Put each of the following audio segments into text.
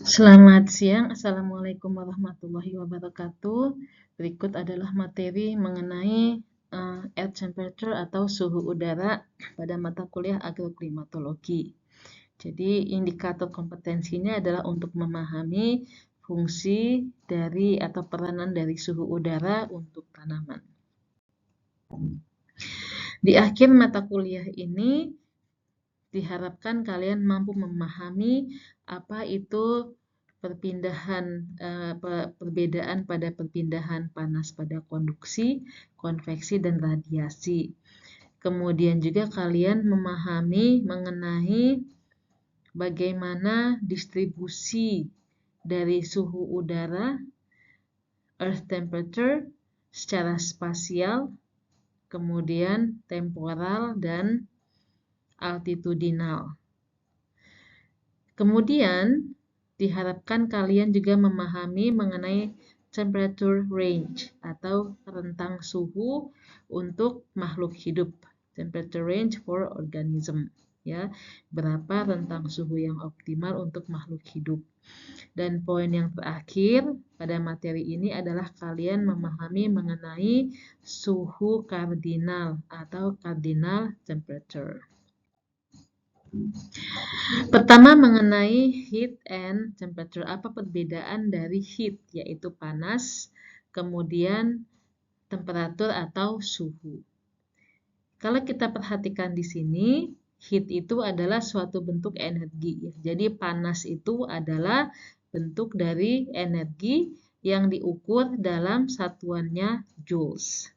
Selamat siang, Assalamualaikum warahmatullahi wabarakatuh. Berikut adalah materi mengenai air temperature atau suhu udara pada mata kuliah agroklimatologi. Jadi indikator kompetensinya adalah untuk memahami fungsi dari atau peranan dari suhu udara untuk tanaman. Di akhir mata kuliah ini diharapkan kalian mampu memahami apa itu perbedaan pada perpindahan panas pada konduksi, konveksi, dan radiasi. Kemudian juga kalian memahami mengenai bagaimana distribusi dari suhu udara, earth temperature, secara spasial, kemudian temporal, dan altitudinal. Kemudian diharapkan kalian juga memahami mengenai temperature range atau rentang suhu untuk makhluk hidup. Temperature range for organism, ya. Berapa rentang suhu yang optimal untuk makhluk hidup. Dan poin yang terakhir pada materi ini adalah kalian memahami mengenai suhu kardinal atau cardinal temperature. Pertama mengenai heat and temperature. Apa perbedaan dari heat, yaitu panas, kemudian temperatur atau suhu. Kalau kita perhatikan di sini, heat itu adalah suatu bentuk energi. Jadi panas itu adalah bentuk dari energi yang diukur dalam satuannya joules.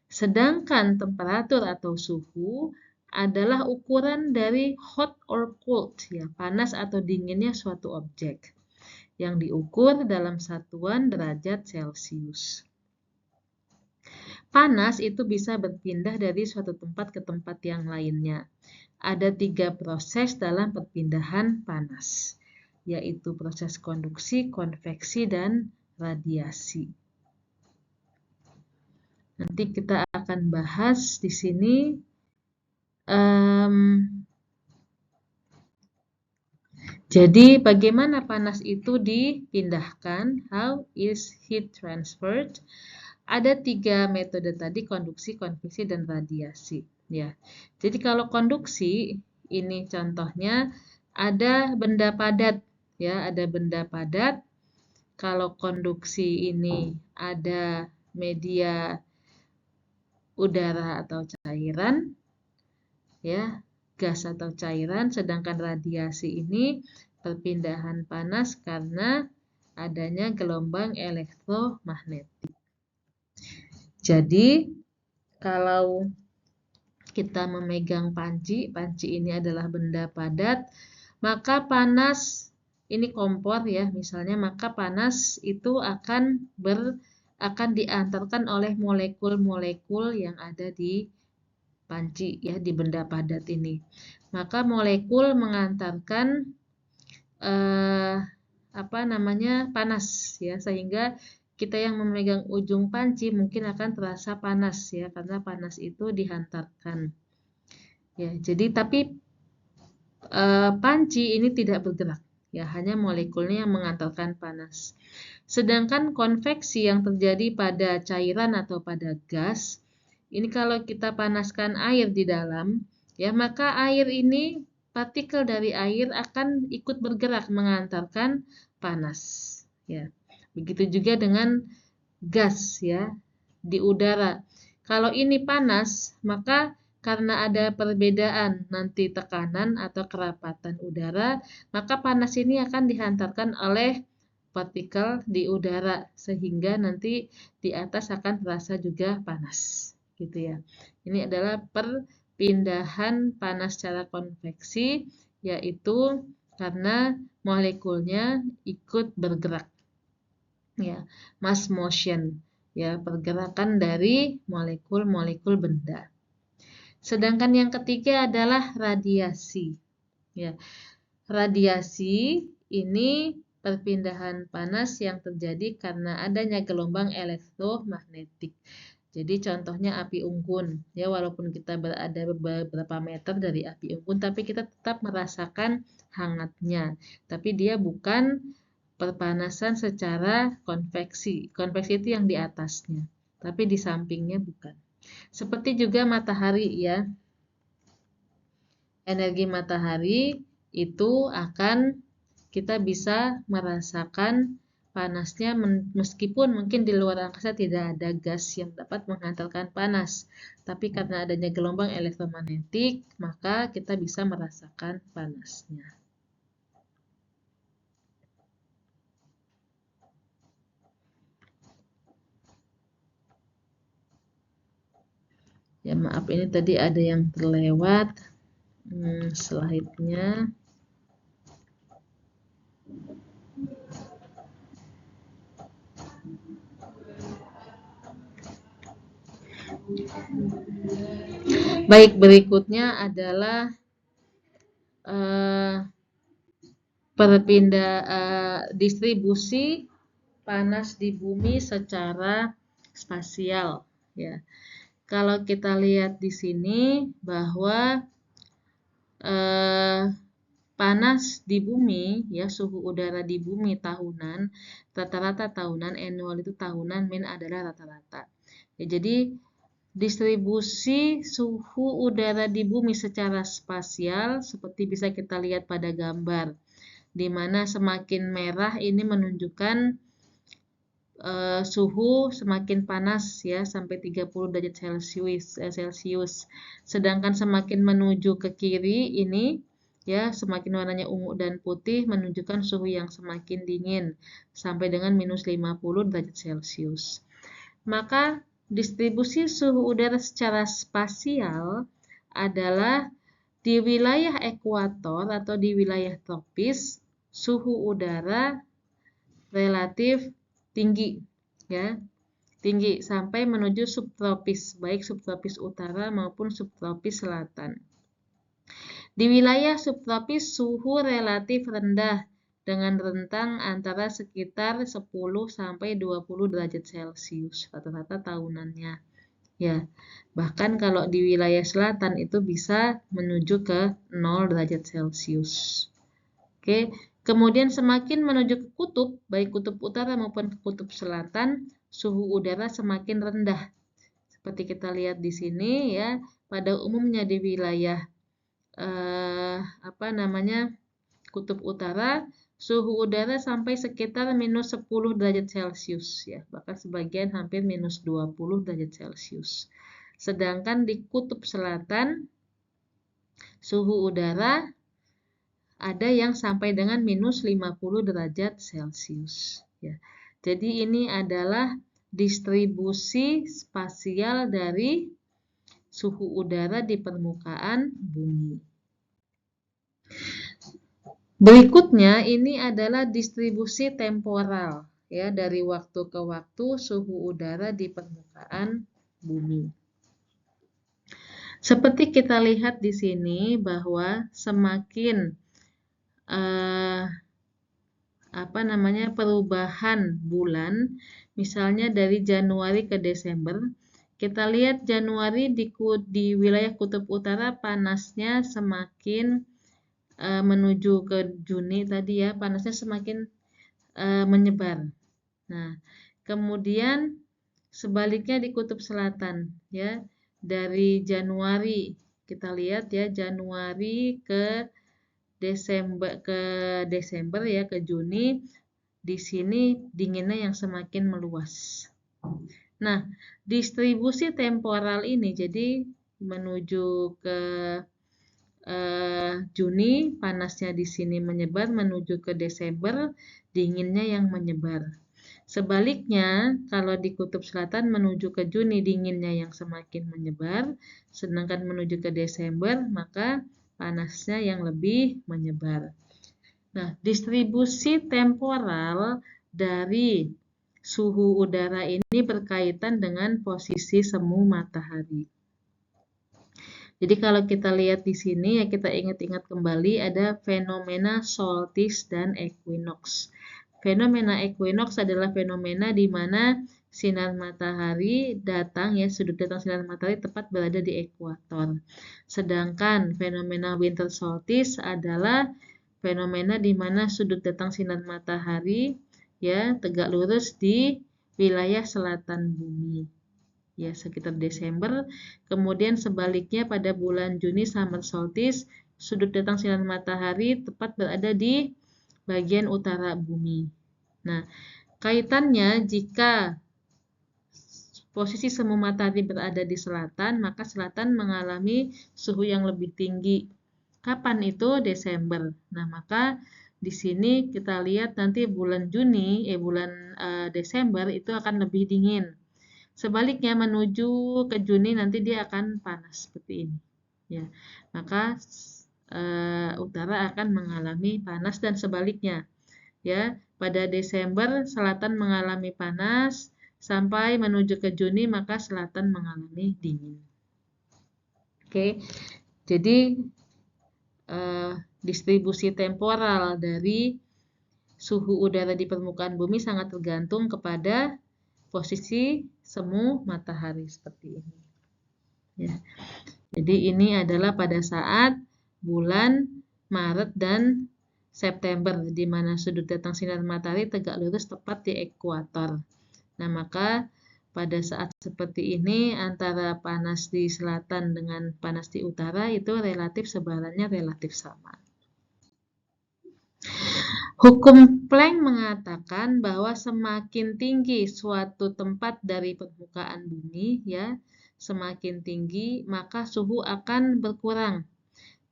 Sedangkan temperatur atau suhu adalah ukuran dari hot or cold, ya, panas atau dinginnya suatu objek yang diukur dalam satuan derajat Celcius. Panas itu bisa berpindah dari suatu tempat ke tempat yang lainnya. Ada 3 proses dalam perpindahan panas, yaitu proses konduksi, konveksi, dan radiasi. Nanti kita akan bahas di sini jadi bagaimana panas itu dipindahkan? How is heat transferred? Ada 3 metode tadi, konduksi, konveksi, dan radiasi. Ya. Jadi kalau konduksi, ini contohnya ada benda padat, ya, ada benda padat. Kalau konduksi ini ada media udara atau cairan, ya, gas atau cairan, sedangkan radiasi ini perpindahan panas karena adanya gelombang elektromagnetik. Jadi, kalau kita memegang panci ini adalah benda padat, maka panas, ini kompor ya misalnya, maka panas itu akan diantarkan oleh molekul-molekul yang ada di panci, ya, di benda padat ini. Maka molekul mengantarkan panas, ya, sehingga kita yang memegang ujung panci mungkin akan terasa panas, ya, karena panas itu dihantarkan. Ya, jadi tapi panci ini tidak bergerak, ya, hanya molekulnya yang mengantarkan panas. Sedangkan konveksi yang terjadi pada cairan atau pada gas, ini kalau kita panaskan air di dalam, ya, maka air ini, partikel dari air akan ikut bergerak mengantarkan panas, ya. Begitu juga dengan gas, ya, di udara. Kalau ini panas, maka karena ada perbedaan nanti tekanan atau kerapatan udara, maka panas ini akan dihantarkan oleh partikel di udara, sehingga nanti di atas akan terasa juga panas, gitu ya. Ini adalah perpindahan panas secara konveksi, yaitu karena molekulnya ikut bergerak, ya, mass motion, ya, pergerakan dari molekul-molekul benda. Sedangkan yang ketiga adalah radiasi, ya. Radiasi ini perpindahan panas yang terjadi karena adanya gelombang elektromagnetik. Jadi contohnya api unggun, ya walaupun kita berada beberapa meter dari api unggun, tapi kita tetap merasakan hangatnya. Tapi dia bukan perpanasan secara konveksi. Konveksi itu yang di atasnya, tapi di sampingnya bukan. Seperti juga matahari ya. Energi matahari itu akan kita bisa merasakan panasnya meskipun mungkin di luar angkasa tidak ada gas yang dapat menghantarkan panas. Tapi karena adanya gelombang elektromagnetik, maka kita bisa merasakan panasnya. Ya maaf ini tadi ada yang terlewat slide-nya. Baik, berikutnya adalah distribusi panas di bumi secara spasial ya. Kalau kita lihat di sini bahwa panas di bumi ya, suhu udara di bumi tahunan, rata-rata tahunan, annual itu tahunan, min adalah rata-rata. Ya, jadi distribusi suhu udara di bumi secara spasial seperti bisa kita lihat pada gambar, di mana semakin merah ini menunjukkan suhu semakin panas ya sampai 30 derajat Celcius. Sedangkan semakin menuju ke kiri ini ya semakin warnanya ungu dan putih menunjukkan suhu yang semakin dingin sampai dengan minus 50 derajat Celcius. Maka distribusi suhu udara secara spasial adalah di wilayah ekuator atau di wilayah tropis suhu udara relatif tinggi ya, tinggi sampai menuju subtropis, baik subtropis utara maupun subtropis selatan. Di wilayah subtropis suhu relatif rendah dengan rentang antara sekitar 10 sampai 20 derajat Celcius rata-rata tahunannya. Ya, bahkan kalau di wilayah selatan itu bisa menuju ke 0 derajat Celcius. Oke, kemudian semakin menuju ke kutub, baik kutub utara maupun ke kutub selatan, suhu udara semakin rendah. Seperti kita lihat di sini ya, pada umumnya di wilayah kutub utara, suhu udara sampai sekitar minus 10 derajat Celcius ya, bahkan sebagian hampir minus 20 derajat Celcius. Sedangkan di kutub selatan, suhu udara ada yang sampai dengan minus 50 derajat Celcius. Ya. Jadi ini adalah distribusi spasial dari suhu udara di permukaan bumi. Berikutnya ini adalah distribusi temporal ya dari waktu ke waktu suhu udara di permukaan bumi. Seperti kita lihat di sini bahwa semakin perubahan bulan, misalnya dari Januari ke Desember, kita lihat Januari di wilayah kutub utara panasnya semakin menuju ke Juni tadi ya, panasnya semakin menyebar. Nah, kemudian sebaliknya di kutub selatan ya, dari Januari kita lihat ya, Januari ke Desember ya, ke Juni, di sini dinginnya yang semakin meluas. Nah, distribusi temporal ini jadi menuju ke Juni panasnya di sini menyebar, menuju ke Desember dinginnya yang menyebar. Sebaliknya, kalau di kutub selatan menuju ke Juni dinginnya yang semakin menyebar, sedangkan menuju ke Desember maka panasnya yang lebih menyebar. Nah, distribusi temporal dari suhu udara ini berkaitan dengan posisi semu matahari. Jadi kalau kita lihat di sini ya kita ingat-ingat kembali ada fenomena solstice dan equinox. Fenomena equinox adalah fenomena di mana sinar matahari datang ya, sudut datang sinar matahari tepat berada di ekuator. Sedangkan fenomena winter solstice adalah fenomena di mana sudut datang sinar matahari ya tegak lurus di wilayah selatan bumi. Ya, sekitar Desember. Kemudian sebaliknya pada bulan Juni summer solstice, sudut datang sinar matahari tepat berada di bagian utara bumi. Nah, kaitannya jika posisi semu matahari berada di selatan, maka selatan mengalami suhu yang lebih tinggi. Kapan itu? Desember. Nah, maka di sini kita lihat nanti bulan Desember itu akan lebih dingin. Sebaliknya menuju ke Juni nanti dia akan panas seperti ini. Ya, maka utara akan mengalami panas dan sebaliknya. Ya, pada Desember selatan mengalami panas sampai menuju ke Juni maka selatan mengalami dingin. Oke, jadi distribusi temporal dari suhu udara di permukaan bumi sangat tergantung kepada posisi semu matahari seperti ini. Ya. Jadi ini adalah pada saat bulan Maret dan September, di mana sudut datang sinar matahari tegak lurus tepat di ekuator. Nah, maka pada saat seperti ini antara panas di selatan dengan panas di utara itu relatif sebarannya relatif sama. Hukum Planck mengatakan bahwa semakin tinggi suatu tempat dari permukaan bumi, ya, semakin tinggi maka suhu akan berkurang.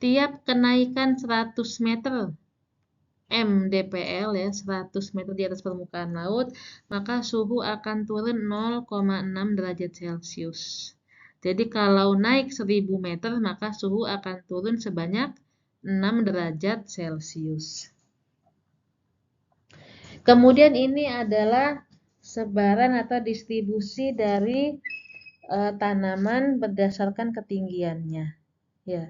Tiap kenaikan 100 meter mdpl ya, 100 meter di atas permukaan laut, maka suhu akan turun 0,6 derajat Celcius. Jadi kalau naik 1000 meter maka suhu akan turun sebanyak 6 derajat Celcius. Kemudian ini adalah sebaran atau distribusi dari tanaman berdasarkan ketinggiannya. Ya.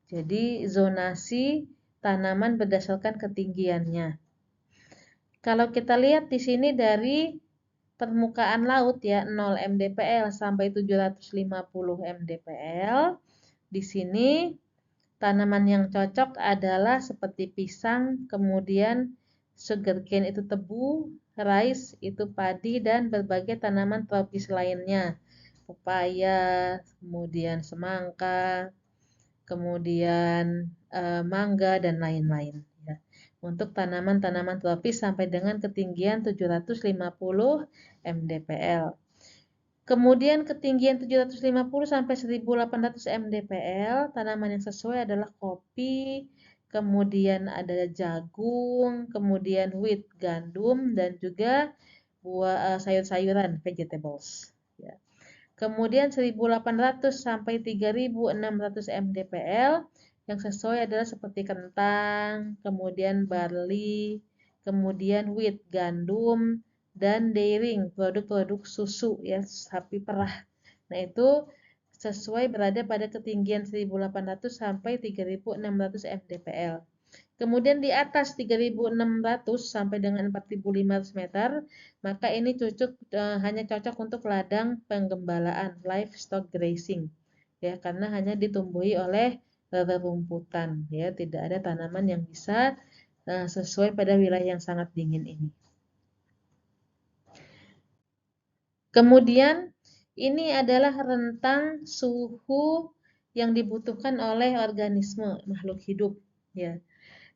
Jadi zonasi tanaman berdasarkan ketinggiannya. Kalau kita lihat di sini dari permukaan laut ya 0 mdpl sampai 750 mdpl. Di sini tanaman yang cocok adalah seperti pisang, kemudian sugarcane itu tebu, rice itu padi, dan berbagai tanaman tropis lainnya. Pepaya, kemudian semangka, kemudian mangga, dan lain-lain. Ya. Untuk tanaman-tanaman tropis sampai dengan ketinggian 750 mdpl. Kemudian ketinggian 750 sampai 1800 mdpl, tanaman yang sesuai adalah kopi, kemudian ada jagung, kemudian wheat, gandum, dan juga buah sayur-sayuran, vegetables. Ya. Kemudian 1800 sampai 3600 mdpl, yang sesuai adalah seperti kentang, kemudian barley, kemudian wheat, gandum, dan dairying, produk-produk susu ya, sapi perah. Nah, itu sesuai berada pada ketinggian 1800 sampai 3600 mdpl. Kemudian di atas 3600 sampai dengan 4500 meter, maka ini hanya cocok untuk ladang penggembalaan, livestock grazing. Ya, karena hanya ditumbuhi oleh rerumputan, ya, tidak ada tanaman yang bisa sesuai pada wilayah yang sangat dingin ini. Kemudian ini adalah rentang suhu yang dibutuhkan oleh organisme makhluk hidup, ya.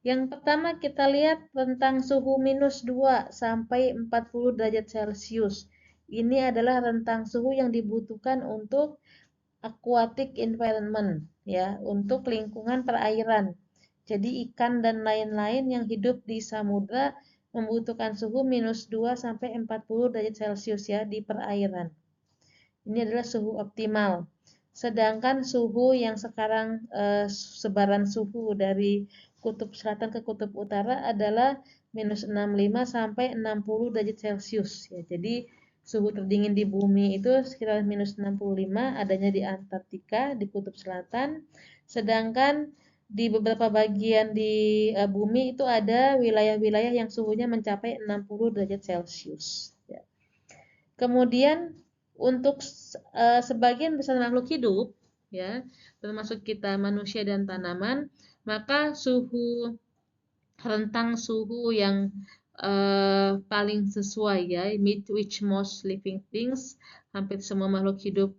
Yang pertama kita lihat rentang suhu minus 2 sampai 40 derajat Celcius. Ini adalah rentang suhu yang dibutuhkan untuk aquatic environment, ya, untuk lingkungan perairan. Jadi ikan dan lain-lain yang hidup di samudra membutuhkan suhu minus 2 sampai 40 derajat Celcius ya di perairan. Ini adalah suhu optimal. Sedangkan suhu yang sekarang sebaran suhu dari kutub selatan ke kutub utara adalah minus 65 sampai 60 derajat Celcius ya. Jadi suhu terdingin di bumi itu sekitar minus 65 adanya di Antartika di kutub selatan. Sedangkan di beberapa bagian di bumi itu ada wilayah-wilayah yang suhunya mencapai 60 derajat Celcius. Ya. Kemudian untuk sebagian besar makhluk hidup, ya, termasuk kita manusia dan tanaman, maka rentang suhu yang paling sesuai ya, which most living things, hampir semua makhluk hidup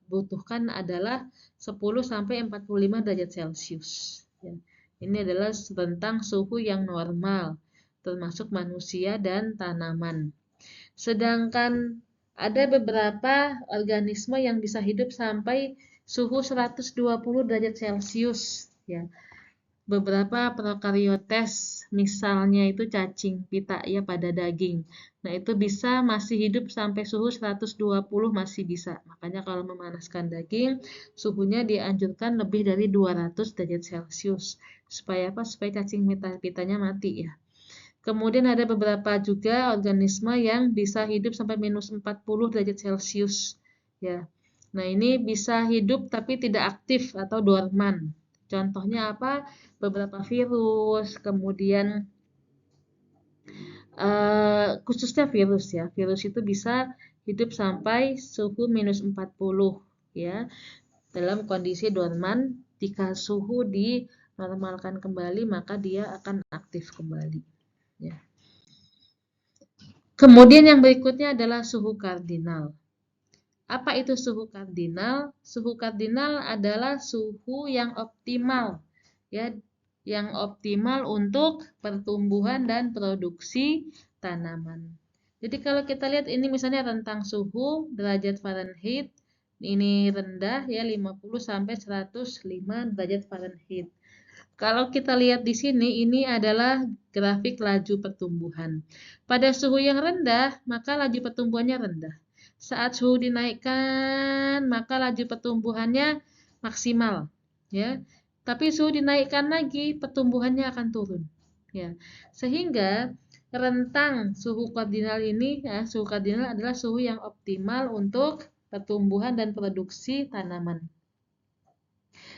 butuhkan adalah 10 sampai 45 derajat Celcius. Ya. Ini adalah rentang suhu yang normal, termasuk manusia dan tanaman. Sedangkan ada beberapa organisme yang bisa hidup sampai suhu 120 derajat Celcius. Ya. Beberapa prokaryotes, misalnya itu cacing pita ya pada daging. Nah, itu bisa masih hidup sampai suhu 120 masih bisa. Makanya kalau memanaskan daging, suhunya dianjurkan lebih dari 200 derajat Celcius. Supaya apa? Supaya cacing pitanya mati ya. Kemudian ada beberapa juga organisme yang bisa hidup sampai minus 40 derajat Celcius. Ya. Nah, ini bisa hidup tapi tidak aktif atau dorman. Contohnya apa? Beberapa virus, kemudian khususnya virus ya. Virus itu bisa hidup sampai suhu minus 40 ya. Dalam kondisi dorman, jika suhu dinormalkan kembali, maka dia akan aktif kembali. Ya. Kemudian yang berikutnya adalah suhu kardinal. Apa itu suhu kardinal? Suhu kardinal adalah suhu yang optimal, ya, yang optimal untuk pertumbuhan dan produksi tanaman. Jadi kalau kita lihat ini misalnya rentang suhu derajat Fahrenheit, ini rendah ya 50 sampai 105 derajat Fahrenheit. Kalau kita lihat di sini, ini adalah grafik laju pertumbuhan. Pada suhu yang rendah, maka laju pertumbuhannya rendah. Saat suhu dinaikkan, maka laju pertumbuhannya maksimal, ya. Tapi suhu dinaikkan lagi, pertumbuhannya akan turun, ya. Sehingga rentang suhu kardinal ini, ya, suhu kardinal adalah suhu yang optimal untuk pertumbuhan dan produksi tanaman.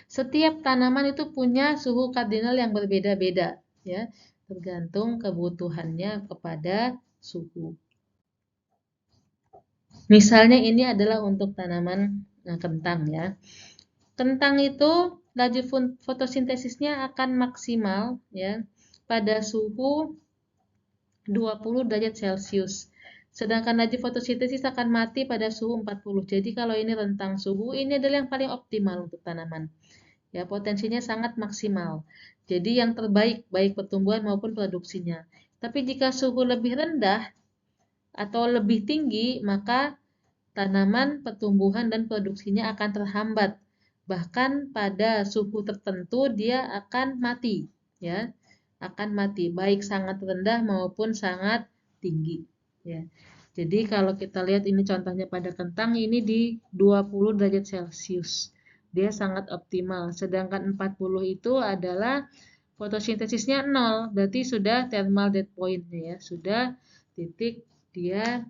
Setiap tanaman itu punya suhu kardinal yang berbeda-beda, ya, tergantung kebutuhannya kepada suhu. Misalnya ini adalah untuk tanaman kentang ya. Kentang itu laju fotosintesisnya akan maksimal ya pada suhu 20 derajat Celcius. Sedangkan laju fotosintesis akan mati pada suhu 40. Jadi kalau ini rentang suhu, ini adalah yang paling optimal untuk tanaman. Ya, potensinya sangat maksimal. Jadi yang terbaik baik pertumbuhan maupun produksinya. Tapi jika suhu lebih rendah atau lebih tinggi, maka tanaman pertumbuhan dan produksinya akan terhambat. Bahkan pada suhu tertentu dia akan mati, ya. Akan mati baik sangat rendah maupun sangat tinggi, ya. Jadi kalau kita lihat ini contohnya pada kentang ini di 20 derajat Celcius. Dia sangat optimal. Sedangkan 40 itu adalah fotosintesisnya 0, berarti sudah thermal dead point-nya ya, sudah titik dia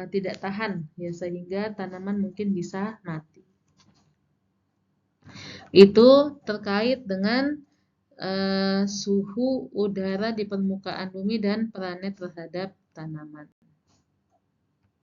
tidak tahan ya sehingga tanaman mungkin bisa mati. Itu terkait dengan suhu udara di permukaan bumi dan perannya terhadap tanaman.